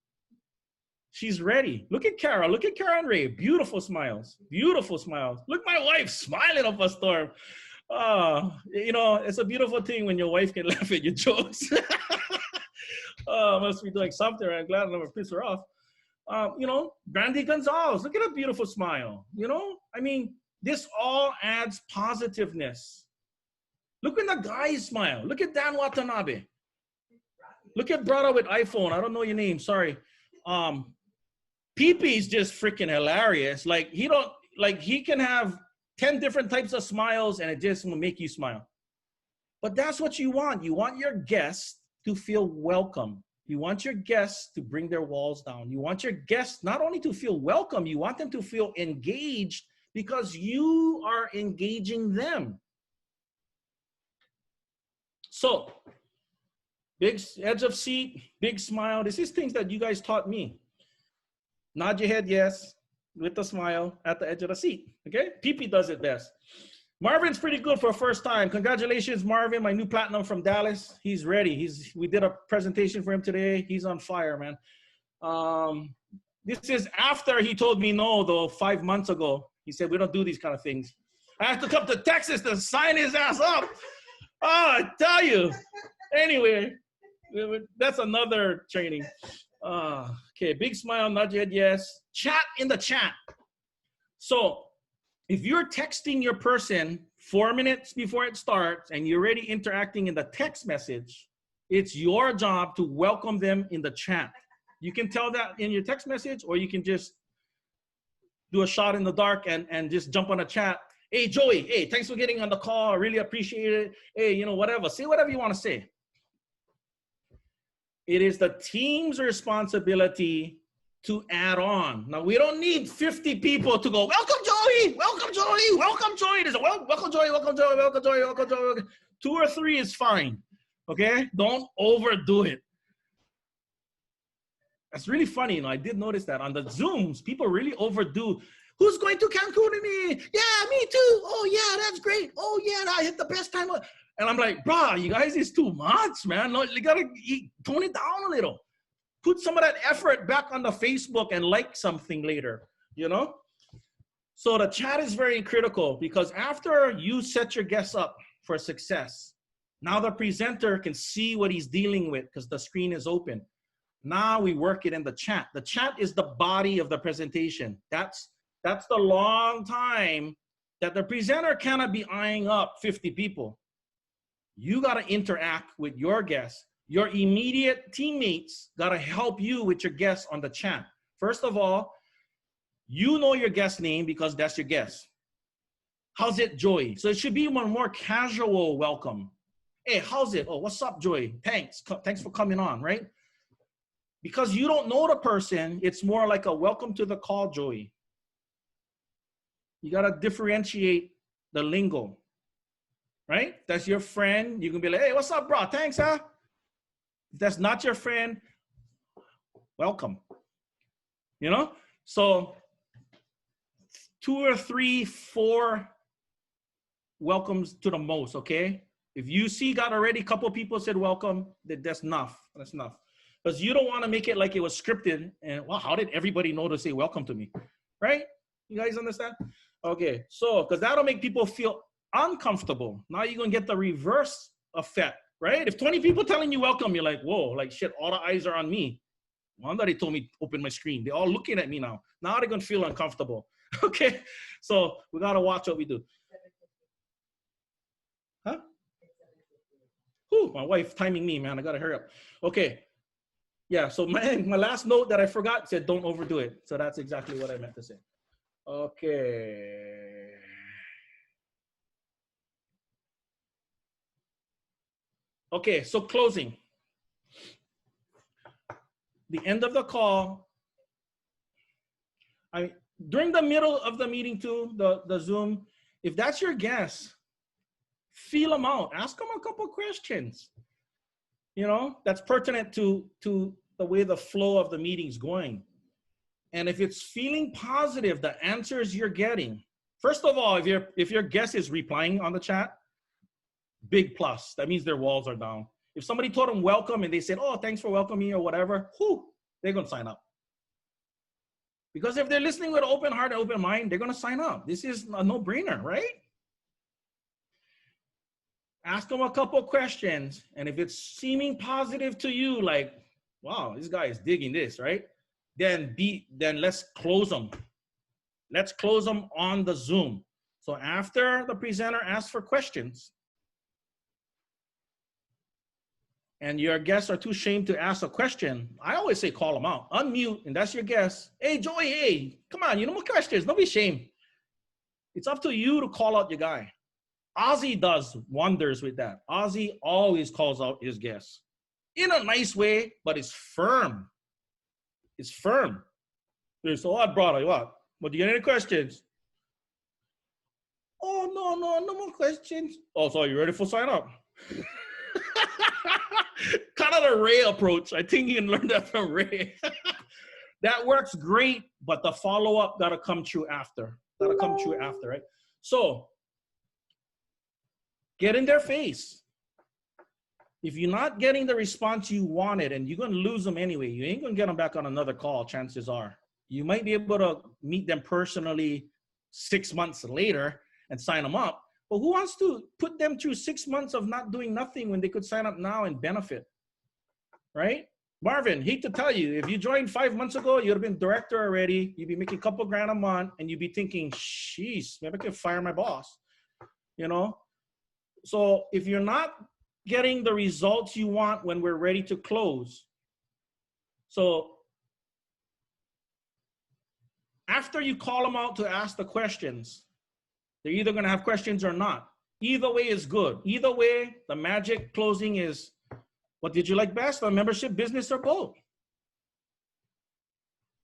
She's ready. Look at Kara. Look at Kara and Ray. Beautiful smiles. Beautiful smiles. Look, my wife smiling up a storm. You know, it's a beautiful thing when your wife can laugh at your jokes. Must be doing something. I'm glad I never pissed her off. You know, Brandy Gonzalez. Look at a beautiful smile. You know, I mean, this all adds positiveness. Look when the guys smile. Look at Dan Watanabe. Look at brother with iPhone. I don't know your name. Sorry. PP just freaking hilarious. Like he can have 10 different types of smiles and it just will make you smile. But that's what you want. You want your guests to feel welcome. You want your guests to bring their walls down. You want your guests not only to feel welcome, you want them to feel engaged because you are engaging them. So, big edge of seat, big smile. This is things that you guys taught me. Nod your head yes with a smile at the edge of the seat. Okay? PP does it best. Marvin's pretty good for a first time. Congratulations, Marvin, my new platinum from Dallas. He's ready. We did a presentation for him today. He's on fire, man. This is after he told me no, though, 5 months ago. He said, we don't do these kind of things. I have to come to Texas to sign his ass up. Oh, I tell you. Anyway, that's another training. Okay, big smile, nod your head, yes. Chat in the chat. So if you're texting your person 4 minutes before it starts and you're already interacting in the text message, it's your job to welcome them in the chat. You can tell that in your text message, or you can just do a shot in the dark and just jump on a chat. Hey, Joey, hey, thanks for getting on the call. I really appreciate it. Hey, you know, whatever. Say whatever you want to say. It is the team's responsibility to add on. Now, we don't need 50 people to go, welcome, Joey, welcome, Joey, welcome, Joey. There's a welcome, Joey, welcome, Joey, welcome, Joey, welcome, Joey. 2 or 3 is fine, okay? Don't overdo it. That's really funny, you know, I did notice that on the Zooms, people really overdo. Who's going to Cancun with me? Yeah, me too. Oh, yeah, that's great. Oh, yeah, I hit the best time. And I'm like, bro, you guys, it's too much, man. No, you gotta tone it down a little. Put some of that effort back on the Facebook and like something later, you know? So the chat is very critical because after you set your guests up for success, now the presenter can see what he's dealing with because the screen is open. Now we work it in the chat. The chat is the body of the presentation. That's the long time that the presenter cannot be eyeing up 50 people. You got to interact with your guests. Your immediate teammates got to help you with your guests on the chat. First of all, you know your guest name because that's your guest. How's it, Joy? So it should be one more casual welcome. Hey, how's it? Oh, what's up, Joy? Thanks for coming on, right? Because you don't know the person, it's more like a welcome to the call, Joy. You got to differentiate the lingo, right? That's your friend. You can be like, hey, what's up, bro? Thanks, huh? If that's not your friend, welcome. You know? So 2 or 3, 4 welcomes to the most, okay? If you see got already a couple people said welcome, that's enough. That's enough. Because you don't want to make it like it was scripted and, well, how did everybody know to say welcome to me? Right? You guys understand? Okay, so, because that'll make people feel uncomfortable. Now you're going to get the reverse effect, right? If 20 people telling you welcome, you're like, whoa, like shit, all the eyes are on me. One that they told me to open my screen. They're all looking at me now. Now they're going to feel uncomfortable. Okay, so we got to watch what we do. Huh? Whew, my wife timing me, man. I got to hurry up. Okay. Yeah, so my last note that I forgot said don't overdo it. So that's exactly what I meant to say. Okay. Okay, so closing. The end of the call. During the middle of the meeting too, the Zoom, if that's your guest, feel them out. Ask them a couple questions. You know, that's pertinent to the way the flow of the meeting's going. And if it's feeling positive, the answers you're getting, first of all, if your guest is replying on the chat, big plus. That means their walls are down. If somebody told them welcome and they said, oh, thanks for welcoming me or whatever, they're going to sign up. Because if they're listening with open heart and open mind, they're going to sign up. This is a no-brainer, right? Ask them a couple questions, and if it's seeming positive to you, like, wow, this guy is digging this, right? Then let's close them. Let's close them on the Zoom. So after the presenter asks for questions, and your guests are too ashamed to ask a question, I always say call them out. Unmute, and that's your guest. Hey, Joey, hey, come on, no more questions. Don't be ashamed. It's up to you to call out your guy. Ozzy does wonders with that. Ozzy always calls out his guests in a nice way, but it's firm. It's firm. So what, brother? What? But do you get any questions? Oh, no more questions. Oh, so you ready for sign up? Kind of the Ray approach. I think you can learn that from Ray. That works great, but the follow-up got to come true after. Got to come true after, right? So, get in their face. If you're not getting the response you wanted, and you're going to lose them anyway, you ain't going to get them back on another call, chances are. You might be able to meet them personally 6 months later and sign them up, but who wants to put them through 6 months of not doing nothing when they could sign up now and benefit, right? Marvin, hate to tell you, if you joined 5 months ago, you'd have been director already, you'd be making a couple grand a month, and you'd be thinking, sheesh, maybe I can fire my boss, you know? So if you're not getting the results you want when we're ready to close, so after you call them out to ask the questions, they're either going to have questions or not. Either way is good. Either way, the magic closing is, what did you like best, a membership, business, or both?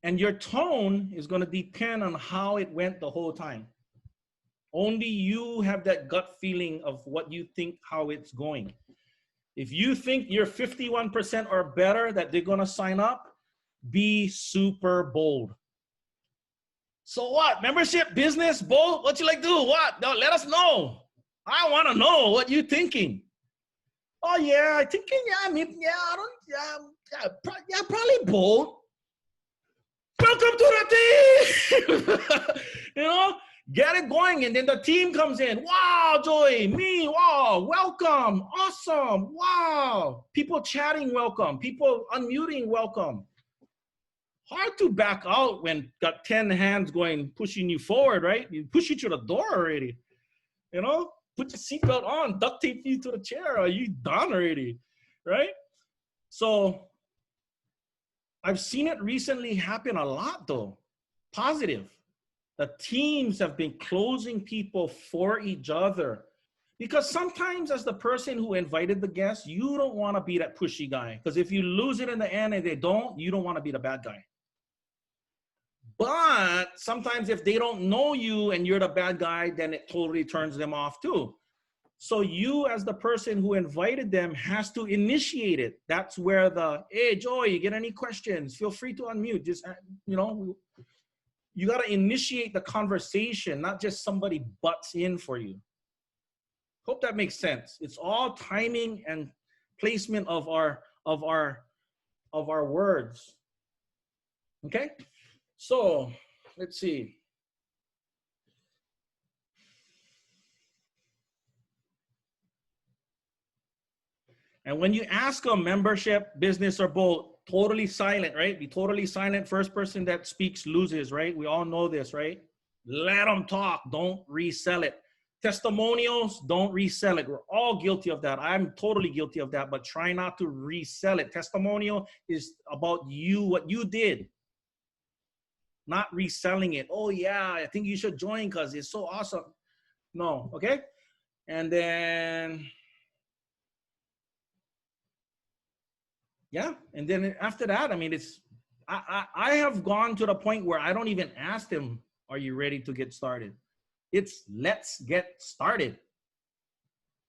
And your tone is going to depend on how it went the whole time. Only you have that gut feeling of what you think, how it's going. If you think you're 51% or better that they're going to sign up, be super bold. So what? Membership, business, both? What you like to do? What? No, let us know. I want to know what you're thinking. Oh yeah, I'm thinking, probably both. Welcome to the team. You know, Get it going, and then the team comes in. Wow, Joy, me, wow, welcome, awesome, wow. People chatting, welcome. People unmuting, welcome. Hard to back out when got 10 hands going, pushing you forward, right? You push you to the door already, you know? Put your seatbelt on, duct tape you to the chair. Are you done already, right? So I've seen it recently happen a lot though, positive. The teams have been closing people for each other. Because sometimes as the person who invited the guests, you don't want to be that pushy guy. Because if you lose it in the end and they don't, you don't want to be the bad guy. But sometimes if they don't know you and you're the bad guy, then it totally turns them off too. So you as the person who invited them has to initiate it. That's where the, hey, Joy, you get any questions? Feel free to unmute. Just, you know, you got to initiate the conversation, not just somebody butts in for you. Hope that makes sense. It's all timing and placement of our words. Okay? So, let's see. And when you ask a membership, business, or both, totally silent, right? Be totally silent. First person that speaks loses, right? We all know this, right? Let them talk. Don't resell it. Testimonials, don't resell it. We're all guilty of that. I'm totally guilty of that, but try not to resell it. Testimonial is about you, what you did, not reselling it. Oh, yeah, I think you should join because it's so awesome. No, okay? And then, yeah, and then after that, I mean, it's, I have gone to the point where I don't even ask them, are you ready to get started? It's let's get started.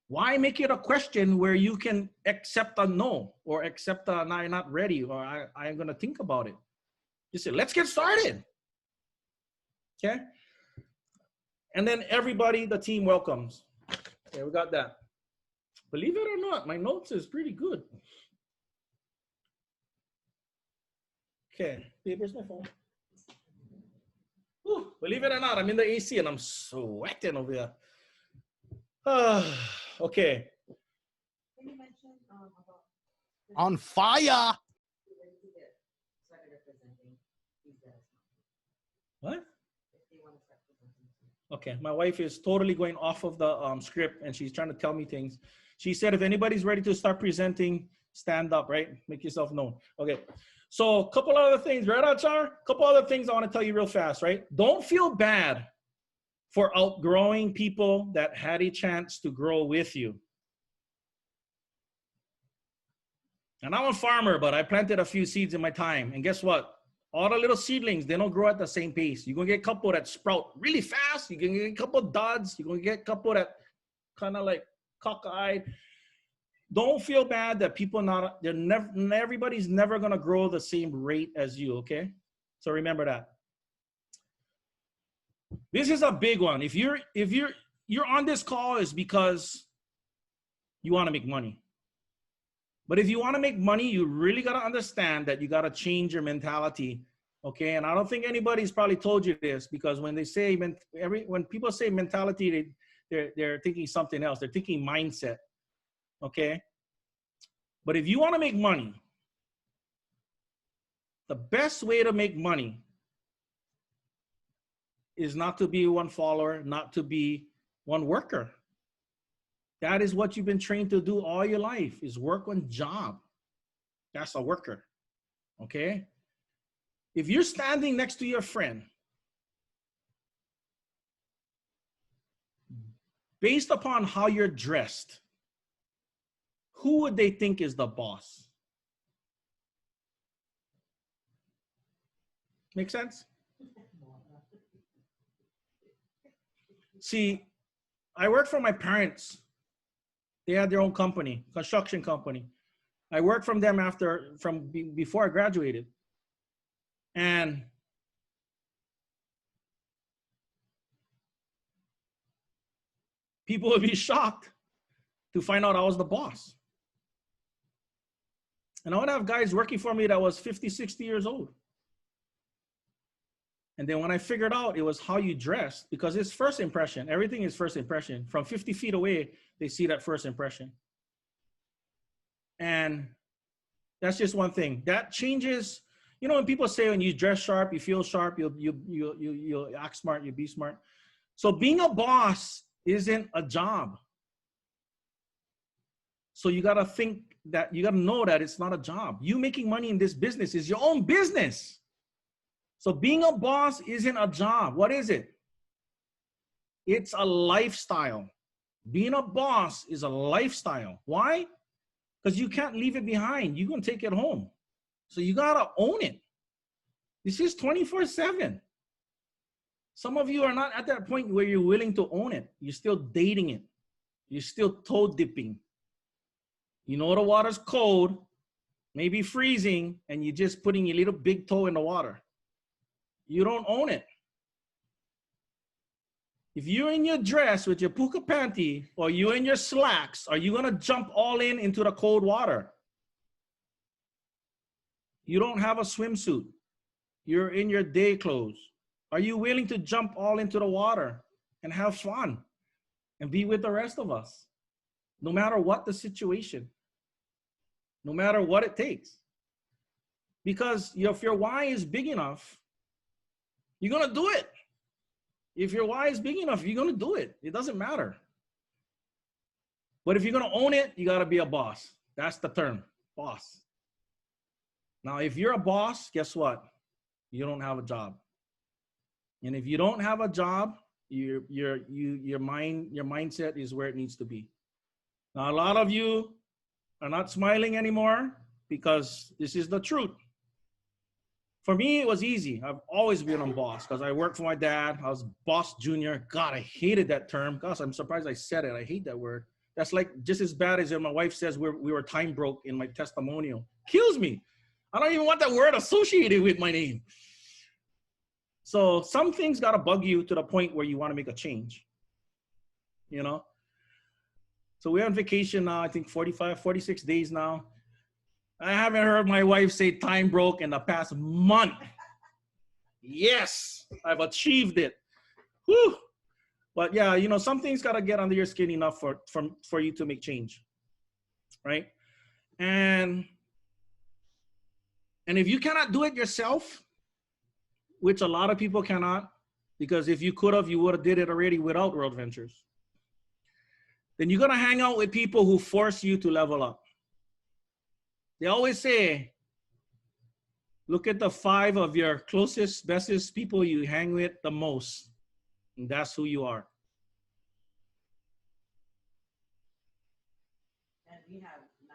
Why make it a question where you can accept a no or accept a no, you're not ready or I'm going to think about it. You say, let's get started. Okay. And then everybody, the team welcomes. Okay, we got that. Believe it or not, my notes is pretty good. Okay, where's my phone? Whew, believe it or not, I'm in the AC and I'm sweating over here. Okay.
On fire.
What? Okay, my wife is totally going off of the script and she's trying to tell me things. She said, if anybody's ready to start presenting, stand up, right? Make yourself known. Okay, so a couple other things, right, Achar? A couple other things I want to tell you real fast, right? Don't feel bad for outgrowing people that had a chance to grow with you. And I'm a farmer, but I planted a few seeds in my time. And guess what? All the little seedlings, they don't grow at the same pace. You're going to get a couple that sprout really fast. You're going to get a couple duds. You're going to get a couple that kind of like cockeyed. Don't feel bad that people everybody's never going to grow the same rate as you, okay? So remember that. This is a big one. If you're on this call is because you want to make money. But if you want to make money, you really got to understand that you got to change your mentality, okay? And I don't think anybody's probably told you this because when they say when people say mentality, they're thinking something else. They're thinking mindset, okay? But if you want to make money, the best way to make money is not to be one follower, not to be one worker. That is what you've been trained to do all your life, is work on job. That's a worker, okay? If you're standing next to your friend, based upon how you're dressed, who would they think is the boss? Make sense? See, I worked for my parents. They had their own company, construction company. I worked from them before I graduated. And people would be shocked to find out I was the boss. And I would have guys working for me that was 50, 60 years old. And then when I figured out it was how you dressed, because it's first impression. Everything is first impression. From 50 feet away, they see that first impression. And that's just one thing. That changes. You know, when people say when you dress sharp, you feel sharp, you'll act smart, you be smart. So being a boss isn't a job. So you got to think that, you got to know that it's not a job. You making money in this business is your own business. So being a boss isn't a job. What is it? It's a lifestyle. Being a boss is a lifestyle. Why? Because you can't leave it behind. You're going to take it home. So you got to own it. This is 24/7. Some of you are not at that point where you're willing to own it. You're still dating it. You're still toe dipping. You know the water's cold, maybe freezing, and you're just putting your little big toe in the water. You don't own it. If you're in your dress with your puka panty, or you're in your slacks, are you going to jump all in into the cold water? You don't have a swimsuit. You're in your day clothes. Are you willing to jump all into the water and have fun and be with the rest of us? No matter what the situation, no matter what it takes. Because if your why is big enough, you're going to do it. If your why is big enough, you're going to do it. It doesn't matter. But if you're going to own it, you got to be a boss. That's the term, boss. Now, if you're a boss, guess what? You don't have a job. And if you don't have a job, your mindset is where it needs to be. Now, a lot of you are not smiling anymore because this is the truth. For me, it was easy. I've always been a boss because I worked for my dad. I was boss junior. God, I hated that term. Gosh, I'm surprised I said it. I hate that word. That's like just as bad as when my wife says we were time broke in my testimonial. Kills me. I don't even want that word associated with my name. So some things got to bug you to the point where you want to make a change, you know? So we're on vacation now, I think 46 days now. I haven't heard my wife say time broke in the past month. Yes, I've achieved it. Whew. But yeah, you know, some things got to get under your skin enough for you to make change, right? And if you cannot do it yourself, which a lot of people cannot, because if you could have, you would have did it already without World Ventures, then you're going to hang out with people who force you to level up. They always say, look at the 5 of your closest, bestest people you hang with the most, and that's who you are.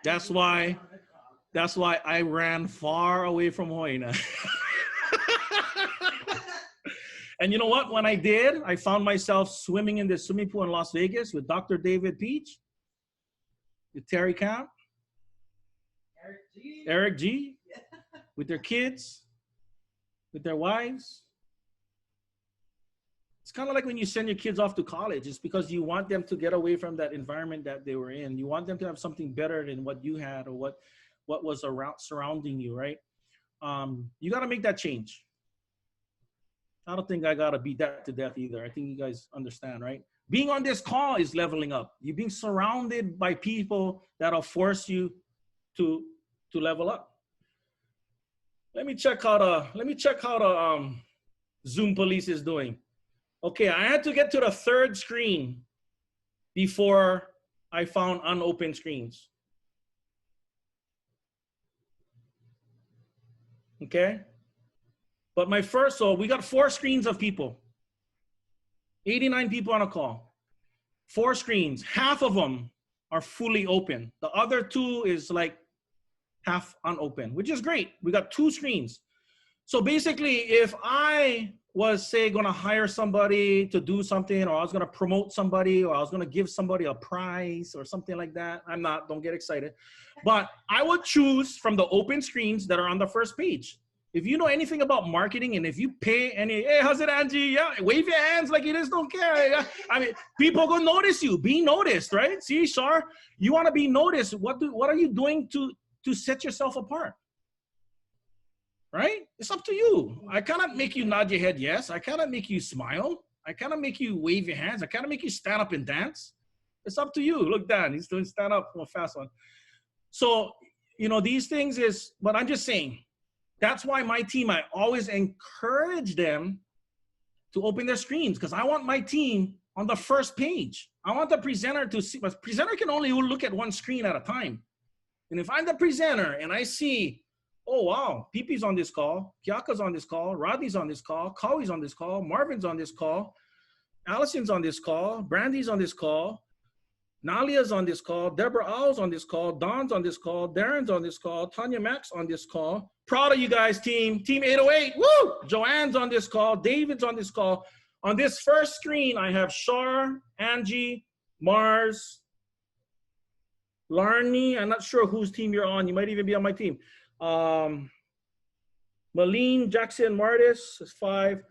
That's why I ran far away from Hoina. And you know what? When I did, I found myself swimming in the swimming pool in Las Vegas with Dr. David Peach, with Terry Camp, Eric G, with their kids, with their wives. It's kind of like when you send your kids off to college. It's because you want them to get away from that environment that they were in. You want them to have something better than what you had or what was around surrounding you, right? You got to make that change. I don't think I got to beat that to death either. I think you guys understand, right? Being on this call is leveling up. You're being surrounded by people that'll force you to level up. Let me check how the Zoom police is doing. Okay, I had to get to the 3rd screen before I found unopened screens. Okay? But so we got 4 screens of people. 89 people on a call. 4 screens. Half of them are fully open. The other 2 is like half unopened, which is great. We got 2 screens. So basically, if I was, say, going to hire somebody to do something, or I was going to promote somebody, or I was going to give somebody a prize or something like that, I'm not, don't get excited. But I would choose from the open screens that are on the first page. If you know anything about marketing, and if you pay any, hey, how's it, Angie? Yeah, wave your hands like you just don't care. Yeah. I mean, people gonna notice you. Be noticed, right? See, Shar, you want to be noticed. What are you doing to set yourself apart? right? It's up to you. I cannot make you nod your head yes. I cannot make you smile. I cannot make you wave your hands. I cannot make you stand up and dance. It's up to you. Look, Dan, he's doing stand up on a fast one. So, these things is, but I'm just saying, that's why my team, I always encourage them to open their screens because I want my team on the first page. I want the presenter to see, but presenter can only look at one screen at a time. And if I'm the presenter and I see, oh, wow, Pipi's on this call, Kiaka's on this call, Rodney's on this call, Kawhi's on this call, Marvin's on this call, Allison's on this call, Brandy's on this call, Nalia's on this call, Deborah Owl's on this call, Don's on this call, Darren's on this call, Tanya Mack's on this call. Proud of you guys, team 808, woo! Joanne's on this call, David's on this call. On this first screen, I have Shar, Angie, Mars, Larney. I'm not sure whose team you're on. You might even be on my team. Malene, Jackson, Martis is 5.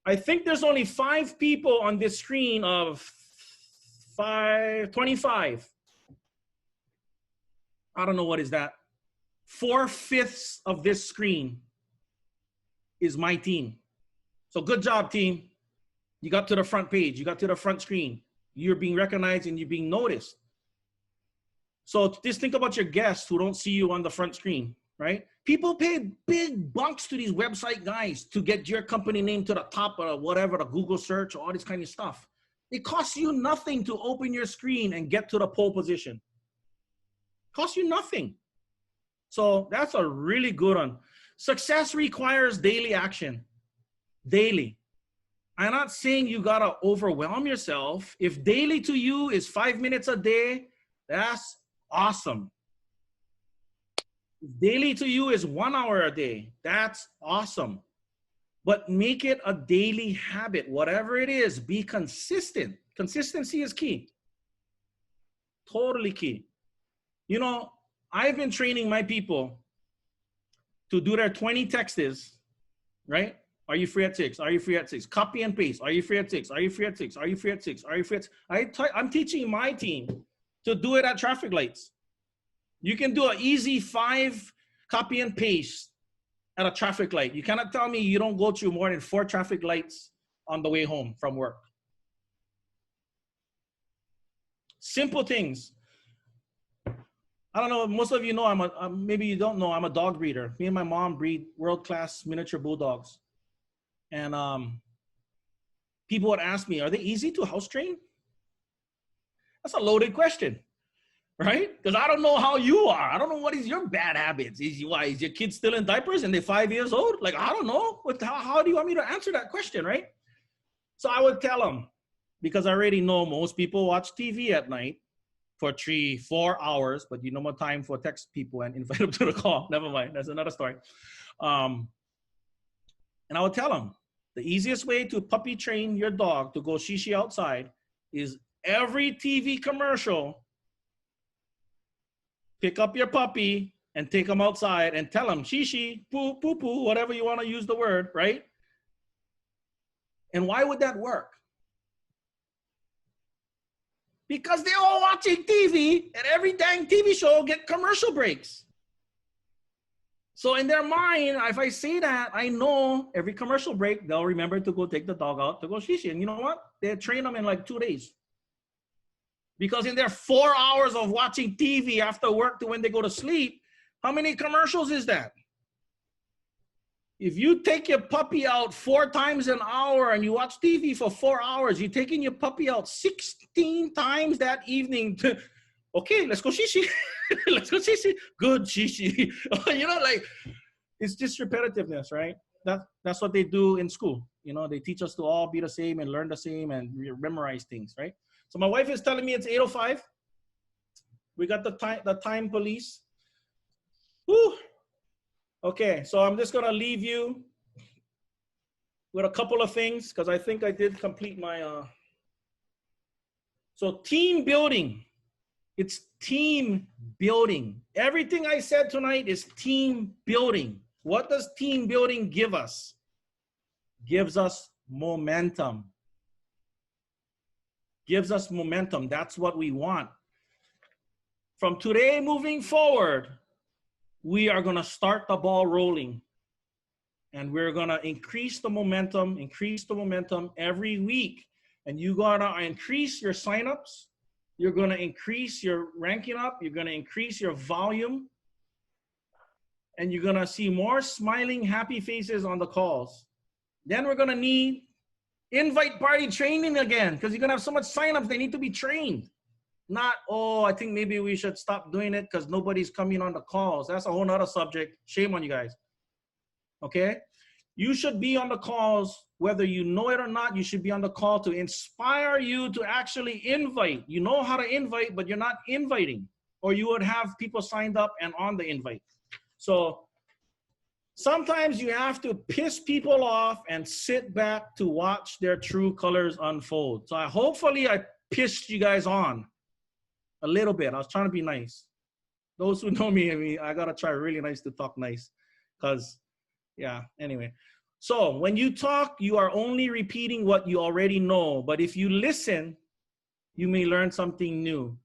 I think there's only 5 people on this screen of 25. I don't know what is that. 4/5 of this screen is my team. So good job, team. You got to the front page. You got to the front screen. You're being recognized and you're being noticed. So just think about your guests who don't see you on the front screen, right? People pay big bucks to these website guys to get your company name to the top of whatever, the Google search, all this kind of stuff. It costs you nothing to open your screen and get to the pole position. It costs you nothing. So that's a really good one. Success requires daily action. Daily. I'm not saying you gotta overwhelm yourself. If daily to you is 5 minutes a day, that's awesome. If daily to you is 1 hour a day, that's awesome. But make it a daily habit. Whatever it is, be consistent. Consistency is key. Totally key. I've been training my people to do their 20 texts, right? Are you free at 6? Are you free at 6? Copy and paste. Are you free at 6? Are you free at 6? Are you free at 6? Are you free at 6? I'm teaching my team to do it at traffic lights. You can do an easy 5 copy and paste at a traffic light. You cannot tell me you don't go through more than 4 traffic lights on the way home from work. Simple things. I don't know, most of you know, maybe you don't know, I'm a dog breeder. Me and my mom breed world-class miniature bulldogs. And people would ask me, are they easy to house train? That's a loaded question, right? Because I don't know how you are. I don't know what is your bad habits. Is your kid still in diapers and they're 5 years old? Like, I don't know. How do you want me to answer that question, right? So I would tell them, because I already know most people watch TV at night for 3-4 hours, but you know more time for text people and invite them to the call. Never mind, that's another story. And I would tell them, the easiest way to puppy train your dog to go shishi outside is every TV commercial, pick up your puppy and take them outside and tell them shishi, poo, poo, poo, whatever you want to use the word, right? And why would that work? Because they're all watching TV and every dang TV show get commercial breaks. So in their mind, if I say that, I know every commercial break, they'll remember to go take the dog out to go shishi. And you know what? They train them in like 2 days. Because in their 4 hours of watching TV after work to when they go to sleep, how many commercials is that? If you take your puppy out 4 times an hour and you watch TV for 4 hours, you're taking your puppy out 16 times that evening to, okay, let's go shishi. Let's go shishi. Good shishi. It's just repetitiveness, right? That's what they do in school. They teach us to all be the same and learn the same and memorize things, right? So my wife is telling me it's 8:05. We got the time police. Woo. Okay, so I'm just gonna leave you with a couple of things because I think I did complete my, so team building. It's team building. Everything I said tonight is team building. What does team building give us? Gives us momentum. Gives us momentum. That's what we want. From today moving forward, we are going to start the ball rolling. And we're going to increase the momentum every week. And you got to increase your signups. You're going to increase your ranking up. You're going to increase your volume. And you're going to see more smiling, happy faces on the calls. Then we're going to need invite party training again, because you're going to have so much signups, they need to be trained. Not, oh, I think maybe we should stop doing it because nobody's coming on the calls. That's a whole nother subject. Shame on you guys. Okay? You should be on the calls, whether you know it or not. You should be on the call to inspire you to actually invite. You know how to invite, but you're not inviting, or you would have people signed up and on the invite. So sometimes you have to piss people off and sit back to watch their true colors unfold. So hopefully I pissed you guys on a little bit. I was trying to be nice. Those who know me, I mean, I got to try really nice to talk nice, because, yeah, anyway. So when you talk, you are only repeating what you already know. But if you listen, you may learn something new.